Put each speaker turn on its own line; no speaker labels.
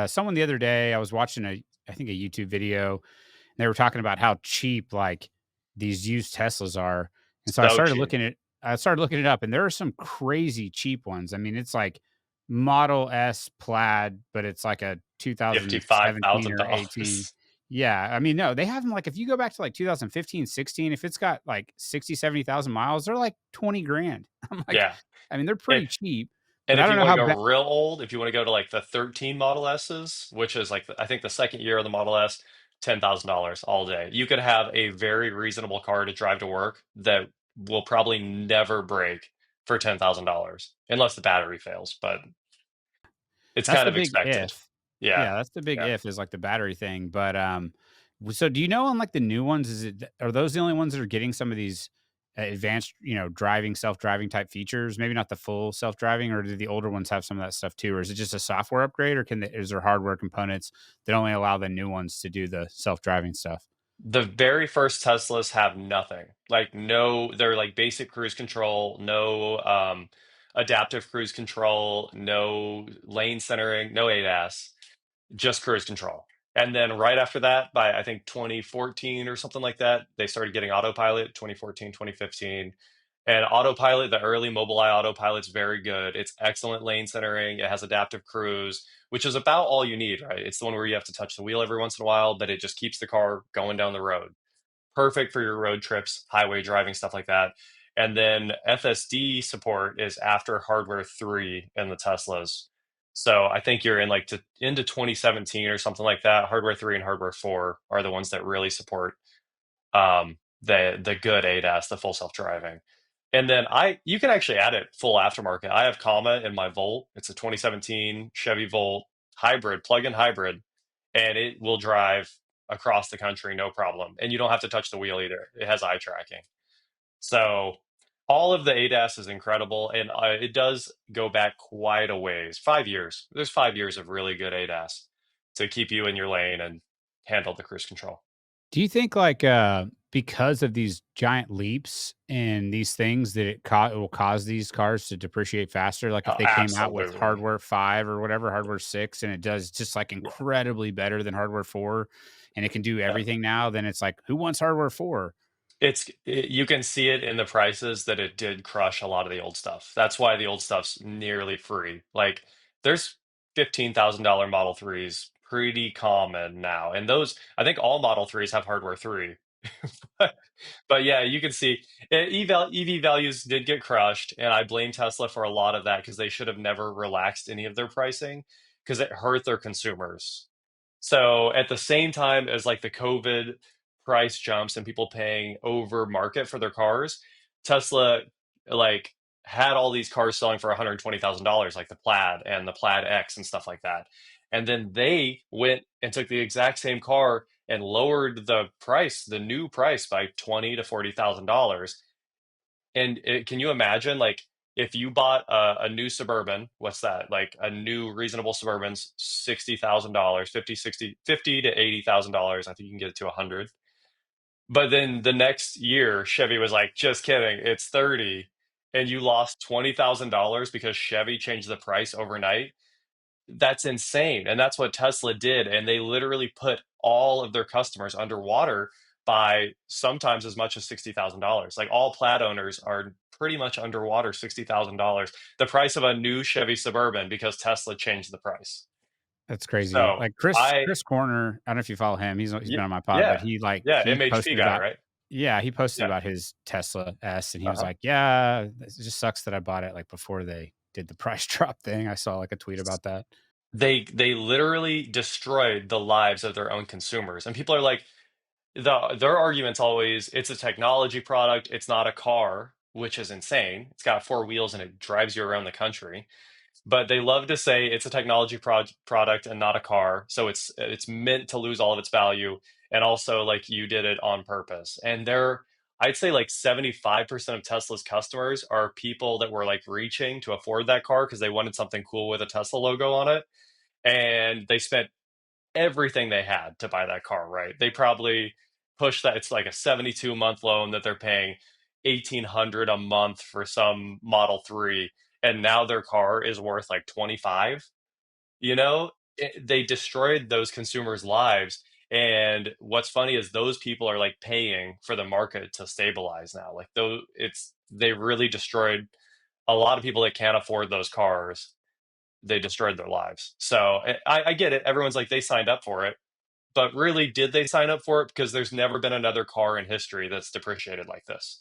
someone the other day, I was watching I think a YouTube video, and they were talking about how cheap like these used Teslas are. And so
So cheap.
I started looking it up, and there are some crazy cheap ones. I mean, it's like Model S Plaid, but it's like a 2017 or 18.
$55,000.
Yeah, I mean, no, they have them like if you go back to like 2015, 16, if it's got like 60, 70,000 miles, they're like 20 grand. I'm like,
Yeah.
I mean, they're
And
pretty cheap,
and
but I
if
don't
you
know
wanna
how
go
bad.
real old, if you wanna go to, like, the 13 Model S's, which is, like, I think the 2nd year of the Model S, $10,000 all day. You could have a very reasonable car to drive to work that will probably never break for $10,000 unless the battery fails, but it's
That's
kind
the
of
big
expected.
if.
Yeah.
Yeah, that's the big
Yeah.
if is, like, the battery thing, but, so do you know on, like, the new ones, are those the only ones that are getting some of these advanced, self-driving type features? Maybe not the full self-driving, or do the older ones have some of that stuff too? Or is it just a software upgrade, or is there hardware components that only allow the new ones to do the self-driving stuff?
The very first Teslas have nothing. Like, no, they're like basic cruise control, no adaptive cruise control, no lane centering, no ADAS, just cruise control. And then right after that, by I think 2014 or something like that, they started getting autopilot, 2014, 2015. And autopilot, the early Mobileye autopilot's very good. It's excellent lane centering. It has adaptive cruise, which is about all you need, right? It's the one where you have to touch the wheel every once in a while, but it just keeps the car going down the road. Perfect for your road trips, highway driving, stuff like that. And then FSD support is after hardware 3 in the Teslas. So I think you're in like into 2017 or something like that. Hardware 3 and hardware 4 are the ones that really support the good ADAS, the full self-driving. And then you can actually add it full aftermarket. I have Comma in my Volt. It's a 2017 Chevy Volt hybrid, plug-in hybrid, and it will drive across the country no problem. And you don't have to touch the wheel either. It has eye tracking. So all of the ADAS is incredible, and it does go back quite a ways. 5 years. There's 5 years of really good ADAS to keep you in your lane and handle the cruise control.
Do you think, like, because of these giant leaps in these things that it will cause these cars to depreciate faster? Like, if
Oh,
they came out with
absolutely.
hardware 5 or whatever, hardware 6, and it does just, like,
Yeah.
incredibly better than hardware 4, and it can do
Yeah.
everything now, then it's like, who wants hardware 4?
You can see it in the prices that it did crush a lot of the old stuff. That's why the old stuff's nearly free. Like, there's $15,000 Model 3s pretty common now, and those I think all Model 3s have hardware 3. But yeah, you can see EV values did get crushed, and I blame Tesla for a lot of that because they should have never relaxed any of their pricing because it hurt their consumers. So at the same time as like the COVID price jumps and people paying over market for their cars, Tesla like had all these cars selling for $120,000, like the Plaid and the Plaid X and stuff like that. And then they went and took the exact same car and lowered the price, the new price by twenty to $40,000. And can you imagine, like, if you bought a new Suburban, what's that? Like a new reasonable Suburban's $60,000, 50, 60, 50 to $80,000. I think you can get it to 100. But then the next year, Chevy was like, just kidding, it's 30. And you lost $20,000 because Chevy changed the price overnight. That's insane, and that's what Tesla did, and they literally put all of their customers underwater by sometimes as much as $60,000. Like, all Plaid owners are pretty much underwater $60,000, the price of a new Chevy Suburban because Tesla changed the price.
That's crazy.
So,
Like, Chris
I
Chris Corner, I don't know if you follow him, he's
Ye
been on my pod, but
yeah.
he, like,
Yeah,
he
MHP
posted
guy,
about.
right?
Yeah, he posted
Yeah.
about his Tesla S, and he was
Uh-huh.
like, "Yeah, it just sucks that I bought it, like, before they did the price drop thing." I saw, like, a tweet about that.
They literally destroyed the lives of their own consumers, and people are like, their argument's always, "It's a technology product, it's not a car," which is insane. It's got 4 wheels and it drives you around the country. But they love to say it's a technology product and not a car, so it's meant to lose all of its value, and also, like, you did it on purpose. And I'd say, like, 75% of Tesla's customers are people that were, like, reaching to afford that car because they wanted something cool with a Tesla logo on it, and they spent everything they had to buy that car, right? They probably pushed that. It's like a 72-month loan that they're paying 1,800 a month for some Model 3, and now their car is worth like 25, you know? they destroyed those consumers' lives. And what's funny is those people are like paying for the market to stabilize now. Like though it's they really destroyed a lot of people that can't afford those cars. They destroyed their lives. So I get it. Everyone's like they signed up for it, but really, did they sign up for it? Because there's never been another car in history that's depreciated like this.